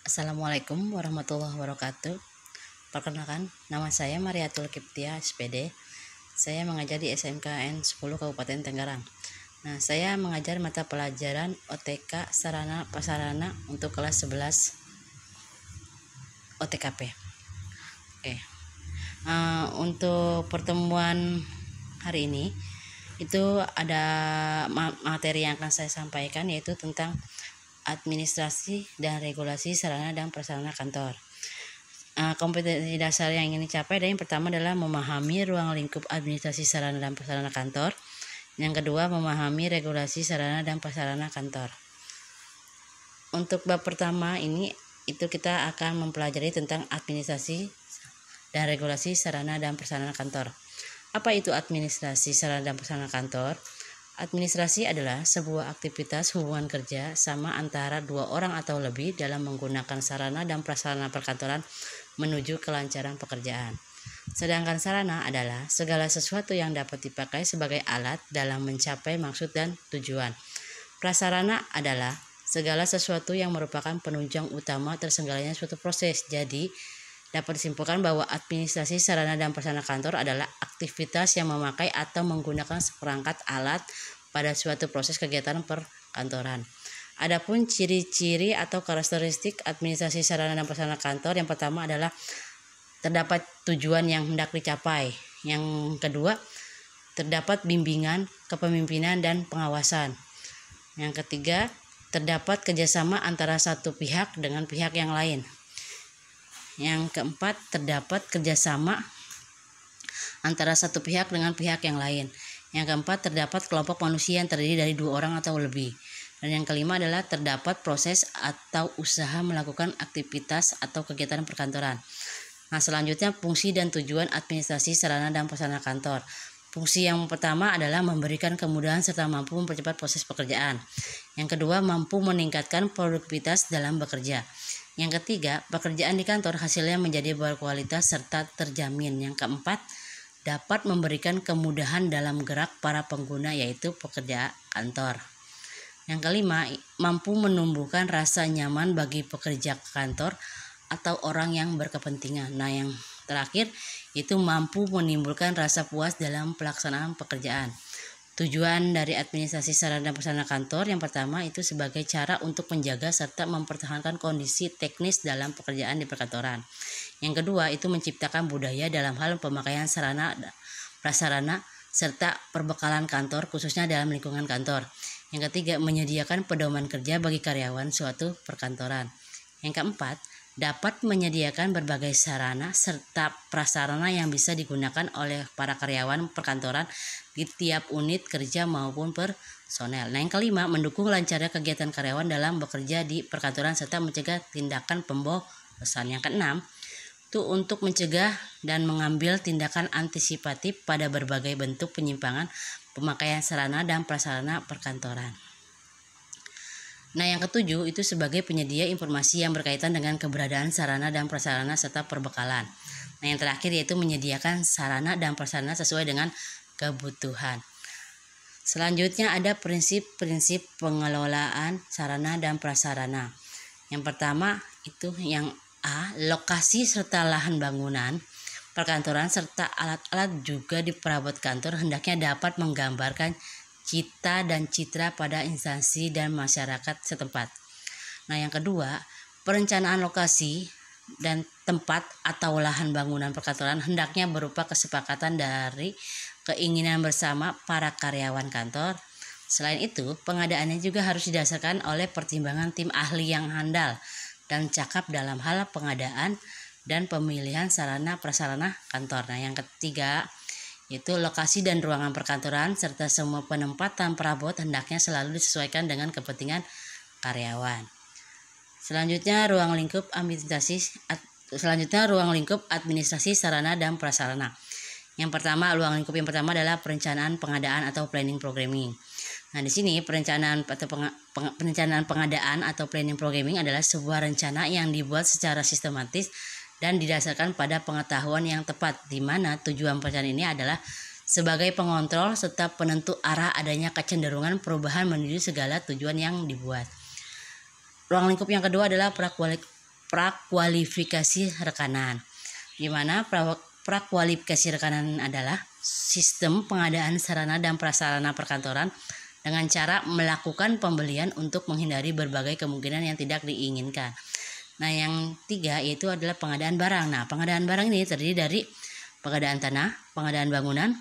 Assalamualaikum warahmatullahi wabarakatuh. Perkenalkan, nama saya Mariatul Kiptia SPD. Saya mengajar di SMKN 10 Kabupaten Tangerang. Nah, saya mengajar mata pelajaran OTK Sarana Prasarana untuk kelas 11 OTKP. Oke. Untuk pertemuan hari ini itu ada materi yang akan saya sampaikan, yaitu tentang administrasi dan regulasi sarana dan prasarana kantor. Kompetensi dasar yang ingin dicapai yang pertama adalah memahami ruang lingkup administrasi sarana dan prasarana kantor. Yang kedua, memahami regulasi sarana dan prasarana kantor. Untuk bab pertama ini itu kita akan mempelajari tentang administrasi dan regulasi sarana dan prasarana kantor. Apa itu administrasi sarana dan prasarana kantor? Administrasi adalah sebuah aktivitas hubungan kerja sama antara dua orang atau lebih dalam menggunakan sarana dan prasarana perkantoran menuju kelancaran pekerjaan. Sedangkan sarana adalah segala sesuatu yang dapat dipakai sebagai alat dalam mencapai maksud dan tujuan. Prasarana adalah segala sesuatu yang merupakan penunjang utama tersenggalanya suatu proses. Jadi, dapat disimpulkan bahwa administrasi sarana dan prasarana kantor adalah aktivitas yang memakai atau menggunakan seperangkat alat pada suatu proses kegiatan perkantoran. Adapun ciri-ciri atau karakteristik administrasi sarana dan prasarana kantor, yang pertama adalah terdapat tujuan yang hendak dicapai. Yang kedua, terdapat bimbingan, kepemimpinan, dan pengawasan. Yang ketiga, terdapat kerjasama antara satu pihak dengan pihak yang lain. Yang keempat, terdapat kerjasama antara satu pihak dengan pihak yang lain. Yang keempat, terdapat kelompok manusia yang terdiri dari 2 orang atau lebih. Dan yang kelima adalah terdapat proses atau usaha melakukan aktivitas atau kegiatan perkantoran. Nah, selanjutnya fungsi dan tujuan administrasi sarana dan prasarana kantor. Fungsi yang pertama adalah memberikan kemudahan serta mampu mempercepat proses pekerjaan. Yang kedua, mampu meningkatkan produktivitas dalam bekerja. Yang ketiga, pekerjaan di kantor hasilnya menjadi berkualitas serta terjamin. Yang keempat, dapat memberikan kemudahan dalam gerak para pengguna, yaitu pekerja kantor. Yang kelima, mampu menumbuhkan rasa nyaman bagi pekerja kantor atau orang yang berkepentingan. Nah, yang terakhir itu mampu menimbulkan rasa puas dalam pelaksanaan pekerjaan. Tujuan dari administrasi sarana dan prasarana kantor yang pertama itu sebagai cara untuk menjaga serta mempertahankan kondisi teknis dalam pekerjaan di perkantoran. Yang kedua itu menciptakan budaya dalam hal pemakaian sarana prasarana serta perbekalan kantor khususnya dalam lingkungan kantor. Yang ketiga, menyediakan pedoman kerja bagi karyawan suatu perkantoran. Yang keempat, dapat menyediakan berbagai sarana serta prasarana yang bisa digunakan oleh para karyawan perkantoran di tiap unit kerja maupun personel. Nah, yang kelima, mendukung lancarnya kegiatan karyawan dalam bekerja di perkantoran serta mencegah tindakan pemborosan. Yang keenam, itu untuk mencegah dan mengambil tindakan antisipatif pada berbagai bentuk penyimpangan pemakaian sarana dan prasarana perkantoran. Nah, yang ketujuh itu sebagai penyedia informasi yang berkaitan dengan keberadaan sarana dan prasarana serta perbekalan. Nah, yang terakhir yaitu menyediakan sarana dan prasarana sesuai dengan kebutuhan. Selanjutnya ada prinsip-prinsip pengelolaan sarana dan prasarana. Yang pertama itu yang A, lokasi serta lahan bangunan perkantoran serta alat-alat juga di perabot kantor hendaknya dapat menggambarkan cita dan citra pada instansi dan masyarakat setempat. Nah, yang kedua, perencanaan lokasi dan tempat atau lahan bangunan perkantoran hendaknya berupa kesepakatan dari keinginan bersama para karyawan kantor. Selain itu, pengadaannya juga harus didasarkan oleh pertimbangan tim ahli yang handal dan cakap dalam hal pengadaan dan pemilihan sarana prasarana kantor. Nah, yang ketiga, itu lokasi dan ruangan perkantoran serta semua penempatan perabot hendaknya selalu disesuaikan dengan kepentingan karyawan. Selanjutnya ruang lingkup administrasi sarana dan prasarana. Yang pertama, ruang lingkup yang pertama adalah perencanaan pengadaan atau planning programming. Nah, di sini perencanaan pengadaan atau planning programming adalah sebuah rencana yang dibuat secara sistematis dan didasarkan pada pengetahuan yang tepat, di mana tujuan perencanaan ini adalah sebagai pengontrol serta penentu arah adanya kecenderungan perubahan menuju segala tujuan yang dibuat. Ruang lingkup yang kedua adalah prakualifikasi rekanan. Di mana prakualifikasi rekanan adalah sistem pengadaan sarana dan prasarana perkantoran dengan cara melakukan pembelian untuk menghindari berbagai kemungkinan yang tidak diinginkan. Nah, yang tiga yaitu adalah pengadaan barang. Nah, pengadaan barang ini terdiri dari pengadaan tanah, pengadaan bangunan,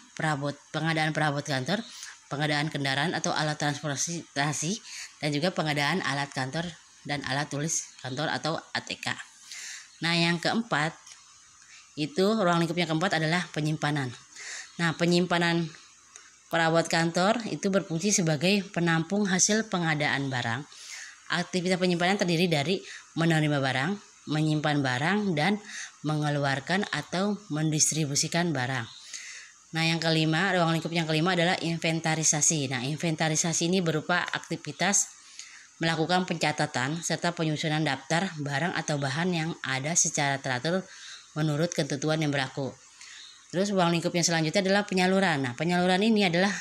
pengadaan perabot kantor, pengadaan kendaraan atau alat transportasi, dan juga pengadaan alat kantor dan alat tulis kantor atau ATK. Nah, yang keempat itu ruang lingkup yang keempat adalah penyimpanan. Nah, penyimpanan perabot kantor itu berfungsi sebagai penampung hasil pengadaan barang. Aktivitas penyimpanan terdiri dari menerima barang, menyimpan barang, dan mengeluarkan atau mendistribusikan barang. Nah, yang kelima, ruang lingkup yang kelima adalah inventarisasi. Nah, inventarisasi ini berupa aktivitas melakukan pencatatan serta penyusunan daftar barang atau bahan yang ada secara teratur menurut ketentuan yang berlaku. Terus ruang lingkup yang selanjutnya adalah penyaluran. Nah, penyaluran ini adalah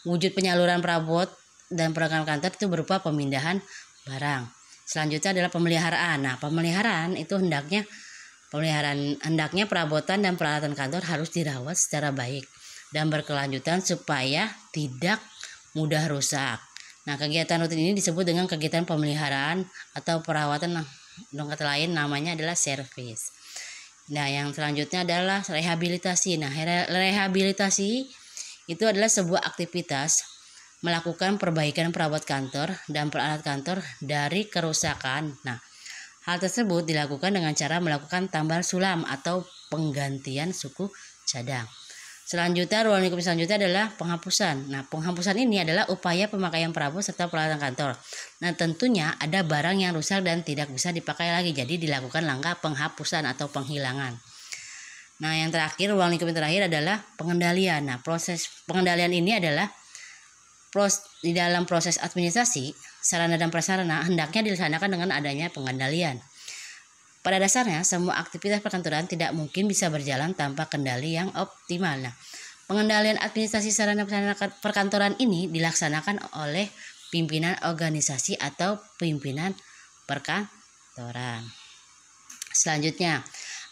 wujud penyaluran perabot dan perangkat kantor itu berupa pemindahan barang. Selanjutnya adalah pemeliharaan. Nah, pemeliharaan itu hendaknya perabotan dan peralatan kantor harus dirawat secara baik dan berkelanjutan supaya tidak mudah rusak. Nah, kegiatan rutin ini disebut dengan kegiatan pemeliharaan atau perawatan. Dengan kata lain namanya adalah servis. Nah, yang selanjutnya adalah rehabilitasi. Nah, rehabilitasi itu adalah sebuah aktivitas melakukan perbaikan perabot kantor dan peralatan kantor dari kerusakan. Nah, hal tersebut dilakukan dengan cara melakukan tambal sulam atau penggantian suku cadang. Selanjutnya, ruang lingkup selanjutnya adalah penghapusan. Nah, penghapusan ini adalah upaya pemakaian perabot serta peralatan kantor. Nah, tentunya ada barang yang rusak dan tidak bisa dipakai lagi, jadi dilakukan langkah penghapusan atau penghilangan. Nah, yang terakhir, ruang lingkup yang terakhir adalah pengendalian. Nah, proses pengendalian ini adalah di dalam proses administrasi, sarana dan prasarana hendaknya dilaksanakan dengan adanya pengendalian. Pada dasarnya, semua aktivitas perkantoran tidak mungkin bisa berjalan tanpa kendali yang optimal. Nah, pengendalian administrasi sarana perkantoran ini dilaksanakan oleh pimpinan organisasi atau pimpinan perkantoran. Selanjutnya,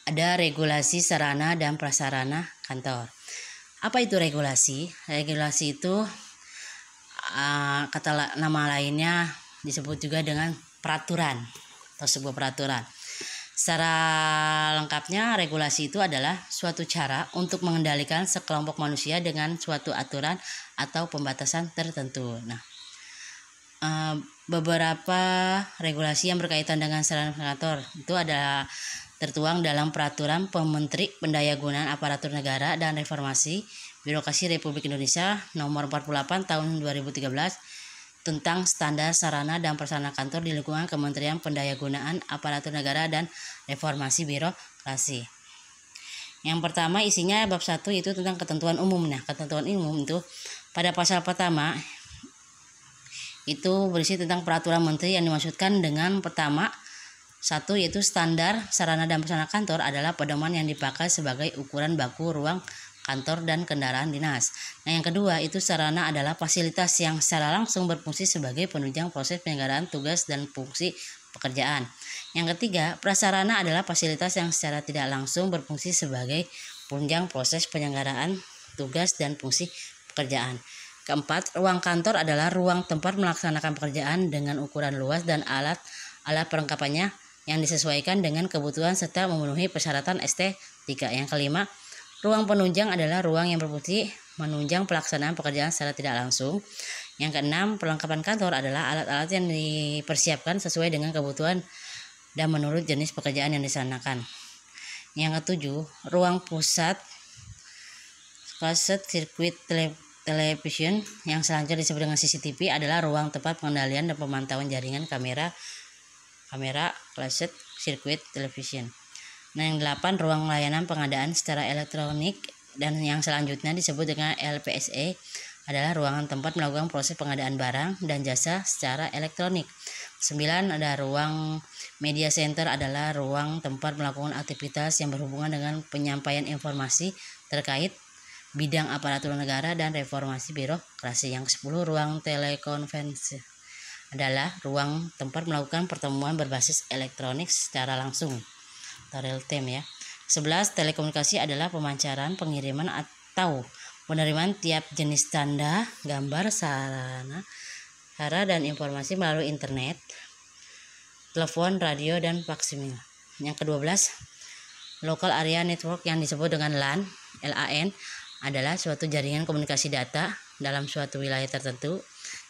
ada regulasi sarana dan prasarana kantor. Apa itu regulasi? Regulasi itu nama lainnya disebut juga dengan peraturan atau sebuah peraturan. Secara lengkapnya, regulasi itu adalah suatu cara untuk mengendalikan sekelompok manusia dengan suatu aturan atau pembatasan tertentu. Nah, beberapa regulasi yang berkaitan dengan sarana kantor itu adalah tertuang dalam Peraturan Pementeri Pendayagunaan Aparatur Negara dan Reformasi Birokrasi Republik Indonesia Nomor 48 Tahun 2013 tentang standar sarana dan prasarana kantor di lingkungan Kementerian Pendayagunaan Aparatur Negara dan Reformasi Birokrasi. Yang pertama isinya bab 1 itu tentang ketentuan umum. Nah, ketentuan umum itu pada pasal pertama itu berisi tentang peraturan menteri yang dimaksudkan dengan pertama 1 yaitu standar sarana dan prasarana kantor adalah pedoman yang dipakai sebagai ukuran baku ruang kantor dan kendaraan dinas. Nah, yang kedua itu sarana adalah fasilitas yang secara langsung berfungsi sebagai penunjang proses penyelenggaraan tugas dan fungsi pekerjaan. Yang ketiga, prasarana adalah fasilitas yang secara tidak langsung berfungsi sebagai penunjang proses penyelenggaraan tugas dan fungsi pekerjaan. Keempat, ruang kantor adalah ruang tempat melaksanakan pekerjaan dengan ukuran luas dan alat perlengkapannya yang disesuaikan dengan kebutuhan serta memenuhi persyaratan estetika. Yang kelima, ruang penunjang adalah ruang yang berfungsi menunjang pelaksanaan pekerjaan secara tidak langsung. Yang keenam, perlengkapan kantor adalah alat-alat yang dipersiapkan sesuai dengan kebutuhan dan menurut jenis pekerjaan yang dilaksanakan. Yang ketujuh, ruang pusat closed circuit television yang selanjutnya disebut dengan CCTV adalah ruang tempat pengendalian dan pemantauan jaringan kamera closed circuit television. Nah, yang 8, ruang layanan pengadaan secara elektronik dan yang selanjutnya disebut dengan LPSE adalah ruangan tempat melakukan proses pengadaan barang dan jasa secara elektronik. 9, ada ruang media center adalah ruang tempat melakukan aktivitas yang berhubungan dengan penyampaian informasi terkait bidang aparatur negara dan reformasi birokrasi. Yang 10, ruang telekonferensi adalah ruang tempat melakukan pertemuan berbasis elektronik secara langsung atau real time ya. 11. Telekomunikasi adalah pemancaran, pengiriman atau penerimaan tiap jenis tanda, gambar, sarana, dan informasi melalui internet, telepon, radio, dan faksimil. Yang ke-12, Local Area Network yang disebut dengan LAN adalah suatu jaringan komunikasi data dalam suatu wilayah tertentu.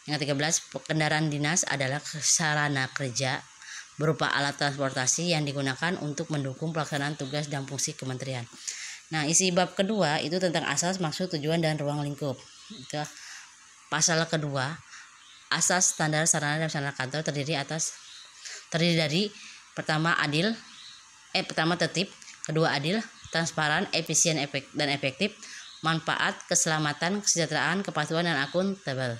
Yang ke-13, kendaraan dinas adalah sarana kerja berupa alat transportasi yang digunakan untuk mendukung pelaksanaan tugas dan fungsi kementerian. Nah, isi bab kedua itu tentang asas, maksud, tujuan, dan ruang lingkup. Itu pasal kedua, asas, standar, sarana, dan sarana kantor terdiri dari pertama tertib, kedua adil, transparan, efisien, dan efektif, manfaat, keselamatan, kesejahteraan, kepatuhan, dan akuntabel.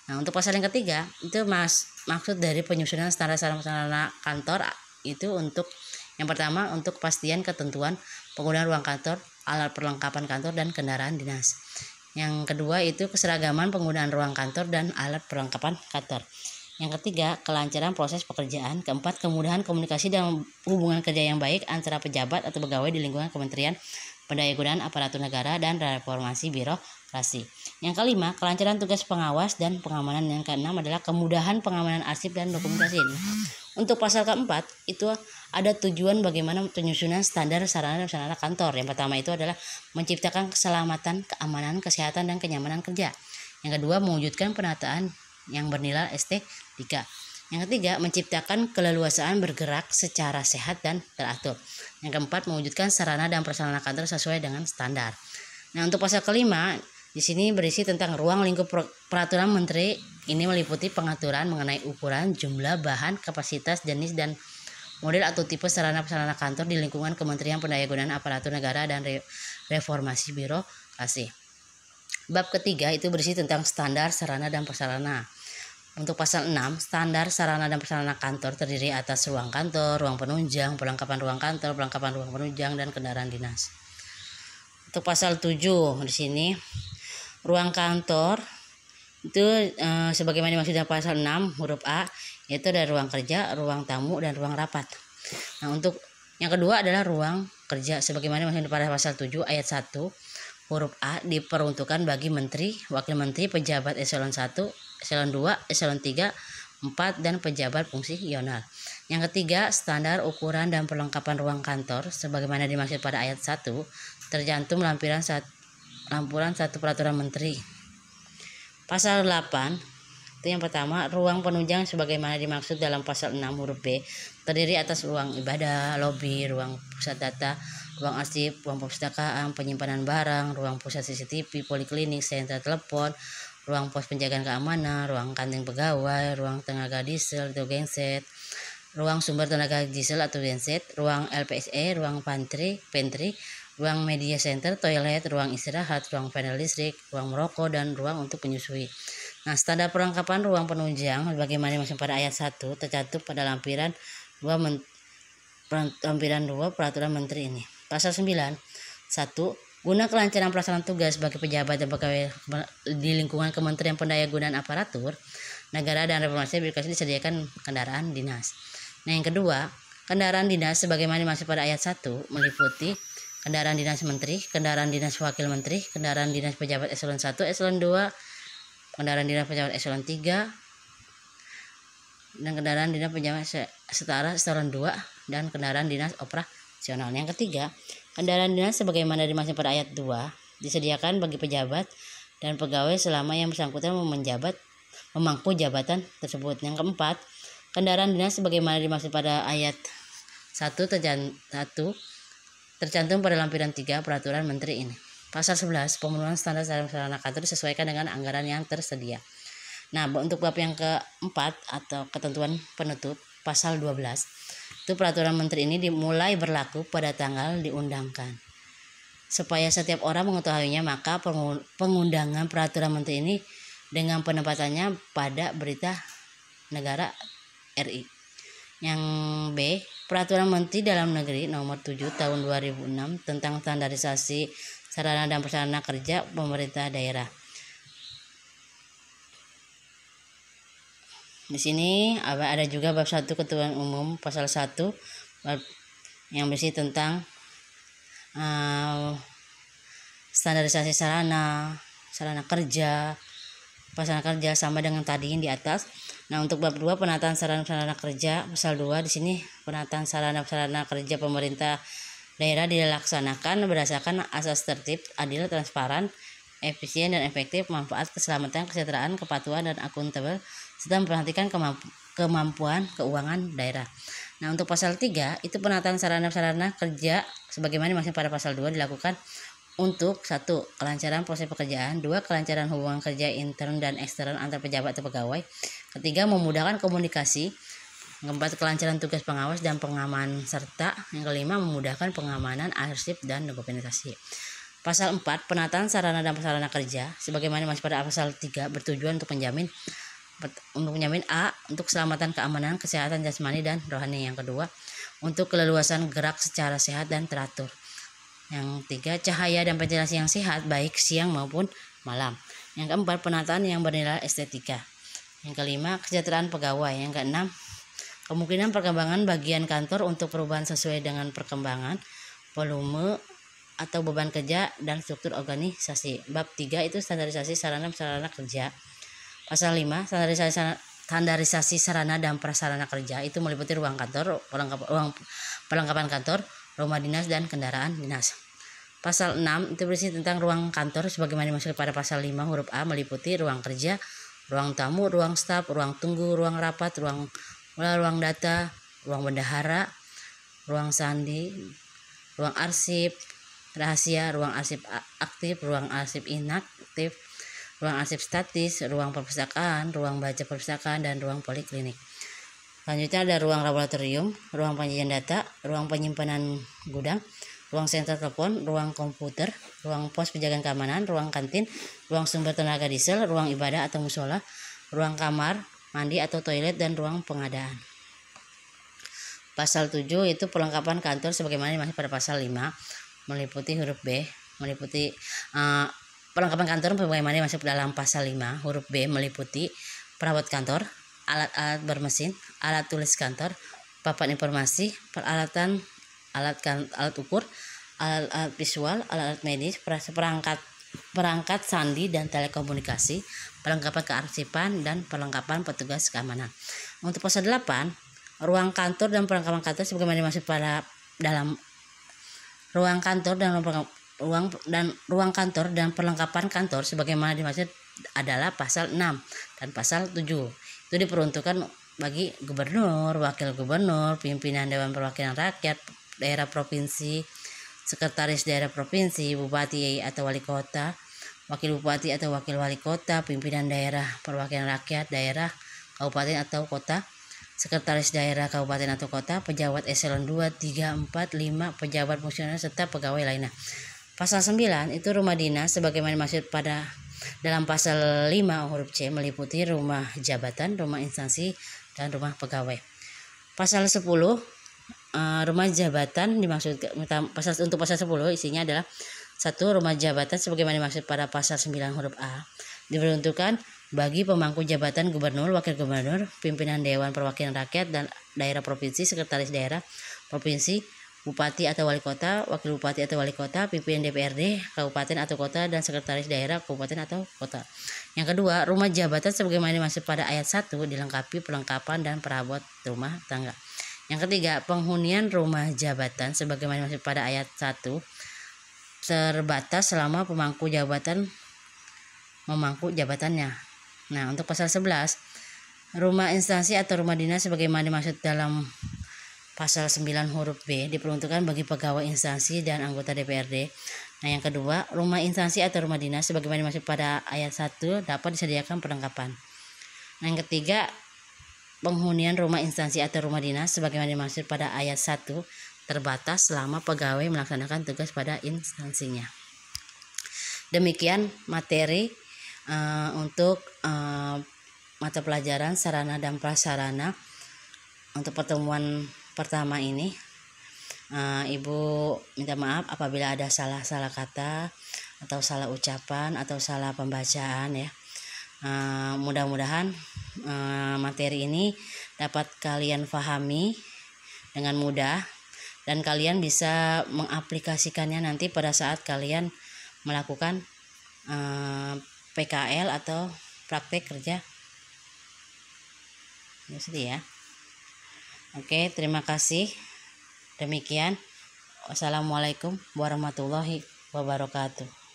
Nah, untuk pasal yang ketiga itu maksud dari penyusunan standar sarana kantor itu untuk yang pertama untuk kepastian ketentuan penggunaan ruang kantor, alat perlengkapan kantor, dan kendaraan dinas. Yang kedua itu keseragaman penggunaan ruang kantor dan alat perlengkapan kantor. Yang ketiga, kelancaran proses pekerjaan. Keempat, kemudahan komunikasi dan hubungan kerja yang baik antara pejabat atau pegawai di lingkungan Kementerian Pendayagunaan Aparatur Negara dan Reformasi Birokrasi. Yang kelima, kelancaran tugas pengawas dan pengamanan. Yang keenam adalah kemudahan pengamanan arsip dan dokumentasi. Untuk pasal keempat, itu ada tujuan bagaimana penyusunan standar sarana dan sarana kantor. Yang pertama itu adalah menciptakan keselamatan, keamanan, kesehatan, dan kenyamanan kerja. Yang kedua, mewujudkan penataan yang bernilai estetika. Yang ketiga, menciptakan keleluasaan bergerak secara sehat dan teratur. Yang keempat, mewujudkan sarana dan prasarana kantor sesuai dengan standar. Nah, untuk pasal kelima, di sini berisi tentang ruang lingkup peraturan menteri. Ini meliputi pengaturan mengenai ukuran, jumlah, bahan, kapasitas, jenis, dan model atau tipe sarana prasarana kantor di lingkungan Kementerian Pendayagunaan Aparatur Negara dan Reformasi Birokrasi. Bab ketiga itu berisi tentang standar sarana dan prasarana. Untuk pasal 6, standar sarana dan prasarana kantor terdiri atas ruang kantor, ruang penunjang, perlengkapan ruang kantor, perlengkapan ruang penunjang, dan kendaraan dinas. Untuk pasal 7 di sini ruang kantor itu sebagaimana dimaksud dalam pasal 6 huruf A, yaitu ada ruang kerja, ruang tamu, dan ruang rapat. Nah, untuk yang kedua adalah ruang kerja sebagaimana dimaksud pada pasal 7 ayat 1 huruf A, diperuntukkan bagi menteri, wakil menteri, pejabat eselon 1, eselon 2, eselon 3, 4, dan pejabat fungsional. Yang ketiga, standar ukuran dan perlengkapan ruang kantor sebagaimana dimaksud pada ayat 1 tercantum lampiran 1 peraturan menteri. Pasal 8 itu yang pertama, ruang penunjang sebagaimana dimaksud dalam pasal 6 huruf B terdiri atas ruang ibadah, lobi, ruang pusat data, ruang arsip, ruang perpustakaan, penyimpanan barang, ruang pusat CCTV, poliklinik, sentra telepon, ruang pos penjagaan keamanan, ruang kantin pegawai, ruang tenaga diesel atau genset, ruang sumber tenaga diesel atau genset, ruang LPSE, ruang pantry, ruang media center, toilet, ruang istirahat, ruang panel listrik, ruang merokok, dan ruang untuk menyusui. Nah, standar perlengkapan ruang penunjang bagaimana dimaksud pada ayat 1 tercantum pada lampiran 2 peraturan menteri ini. Pasal 9, 1. Guna kelancaran pelaksanaan tugas bagi pejabat dan pegawai di lingkungan Kementerian Pendayagunaan Aparatur Negara dan Reformasi Birokrasi disediakan kendaraan dinas. Nah, yang kedua, kendaraan dinas sebagaimana dimaksud pada ayat 1 meliputi kendaraan dinas menteri, kendaraan dinas wakil menteri, kendaraan dinas pejabat eselon 1, eselon 2, kendaraan dinas pejabat eselon 3, dan kendaraan dinas pejabat setara eselon 2, dan kendaraan dinas operasional. Yang ketiga, kendaraan dinas sebagaimana dimaksud pada ayat 2 disediakan bagi pejabat dan pegawai selama yang bersangkutan memangku jabatan tersebut. Yang keempat, kendaraan dinas sebagaimana dimaksud pada ayat 1 tercantum pada lampiran 3 peraturan menteri ini. Pasal 11, pemenuhan standar sarana kantor disesuaikan dengan anggaran yang tersedia. Nah, untuk bab yang keempat atau ketentuan penutup, pasal 12, itu peraturan menteri ini dimulai berlaku pada tanggal diundangkan. Supaya setiap orang mengetahuinya, maka pengundangan peraturan menteri ini dengan penempatannya pada berita negara RI. Yang B, peraturan menteri dalam negeri nomor 7 tahun 2006 tentang standarisasi sarana dan prasarana kerja pemerintah daerah. Di sini ada juga bab 1 ketentuan umum pasal 1 bab yang berisi tentang standarisasi sarana kerja, sarana kerja sama dengan tadi yang di atas. Nah, untuk bab 2 penataan sarana kerja pasal 2 di sini penataan sarana kerja pemerintah daerah dilaksanakan berdasarkan asas tertib, adil, transparan, efisien dan efektif, manfaat, keselamatan, kesejahteraan, kepatuhan dan akuntabel serta memperhatikan kemampuan keuangan daerah. Nah, untuk pasal 3 itu penataan sarana kerja sebagaimana dimaksud pada pasal 2 dilakukan untuk 1. Kelancaran proses pekerjaan, 2. Kelancaran hubungan kerja intern dan ekstern antar pejabat atau pegawai, 3. Memudahkan komunikasi, 4. Kelancaran tugas pengawas dan pengaman, serta yang 5. Memudahkan pengamanan arsip dan dokumentasi. Pasal 4 penataan sarana dan prasarana kerja sebagaimana dimaksud pada pasal 3 bertujuan untuk menjamin A. Untuk keselamatan, keamanan, kesehatan jasmani dan rohani. Yang kedua, untuk keleluasan gerak secara sehat dan teratur. Yang 3, cahaya dan ventilasi yang sehat baik siang maupun malam. Yang keempat, penataan yang bernilai estetika. Yang kelima, kesejahteraan pegawai. Yang keenam, kemungkinan perkembangan bagian kantor untuk perubahan sesuai dengan perkembangan, volume atau beban kerja dan struktur organisasi. Bab 3 itu standarisasi sarana kerja. Pasal 5, standarisasi sarana dan prasarana kerja itu meliputi ruang kantor, perlengkapan kantor, rumah dinas dan kendaraan dinas. Pasal 6 itu berisi tentang ruang kantor sebagaimana dimaksud pada pasal 5 huruf A, meliputi ruang kerja, ruang tamu, ruang staf, ruang tunggu, ruang rapat, ruang data, ruang bendahara, ruang sandi, ruang arsip rahasia, ruang arsip aktif, ruang arsip inaktif, ruang arsip statis, ruang perpustakaan, ruang baca perpustakaan, dan ruang poliklinik. Selanjutnya ada ruang laboratorium, ruang penyajian data, ruang penyimpanan gudang, ruang senter telepon, ruang komputer, ruang pos penjagaan keamanan, ruang kantin, ruang sumber tenaga diesel, ruang ibadah atau musola, ruang kamar mandi atau toilet, dan ruang pengadaan. Pasal 7 itu perlengkapan kantor sebagaimana dimaksud pada pasal 5, meliputi huruf B, meliputi perlengkapan kantor sebagaimana dimaksud dalam pasal 5 huruf B, meliputi perabot kantor, alat-alat bermesin, alat tulis kantor, papan informasi, peralatan, alat ukur, alat visual, alat medis, perangkat sandi dan telekomunikasi, perlengkapan kearsipan, dan perlengkapan petugas keamanan. Untuk pasal 8, ruang kantor dan perlengkapan kantor sebagaimana dimaksud pada dalam ruang kantor ruang kantor dan perlengkapan kantor sebagaimana dimaksud adalah pasal 6 dan pasal 7. Itu diperuntukkan bagi gubernur, wakil gubernur, pimpinan Dewan Perwakilan Rakyat daerah provinsi, sekretaris daerah provinsi, bupati atau wali kota, wakil bupati atau wakil wali kota, pimpinan daerah perwakilan rakyat daerah, kabupaten atau kota, sekretaris daerah kabupaten atau kota, pejabat eselon 2, 3, 4, 5, pejabat fungsional serta pegawai lainnya. Pasal 9 itu rumah dinas sebagaimana dimaksud pada dalam pasal 5 huruf C, meliputi rumah jabatan, rumah instansi, dan rumah pegawai. Pasal 10 rumah jabatan dimaksud untuk pasal 10 isinya adalah 1. Rumah jabatan sebagaimana dimaksud pada pasal 9 huruf A diperuntukkan bagi pemangku jabatan gubernur, wakil gubernur, pimpinan Dewan Perwakilan Rakyat dan daerah provinsi, sekretaris daerah provinsi, bupati atau wali kota, wakil bupati atau wali kota, pimpinan DPRD kabupaten atau kota, dan sekretaris daerah kabupaten atau kota. Yang kedua, rumah jabatan sebagaimana dimaksud pada ayat 1 dilengkapi perlengkapan dan perabot rumah tangga. Yang ketiga, penghunian rumah jabatan sebagaimana dimaksud pada ayat 1 terbatas selama pemangku jabatan memangku jabatannya. Nah, untuk pasal 11, rumah instansi atau rumah dinas sebagaimana dimaksud dalam pasal 9 huruf B diperuntukkan bagi pegawai instansi dan anggota DPRD. Nah, yang kedua, rumah instansi atau rumah dinas sebagaimana dimaksud pada ayat 1 dapat disediakan perlengkapan. Nah, yang ketiga, penghunian rumah instansi atau rumah dinas sebagaimana dimaksud pada ayat 1 terbatas selama pegawai melaksanakan tugas pada instansinya. Demikian materi untuk mata pelajaran sarana dan prasarana untuk pertemuan pertama ini. Ibu minta maaf apabila ada salah kata atau salah ucapan atau salah pembacaan ya. Mudah-mudahan materi ini dapat kalian pahami dengan mudah dan kalian bisa mengaplikasikannya nanti pada saat kalian melakukan PKL atau praktek kerja ya. Oke, terima kasih. Demikian. Wassalamualaikum warahmatullahi wabarakatuh.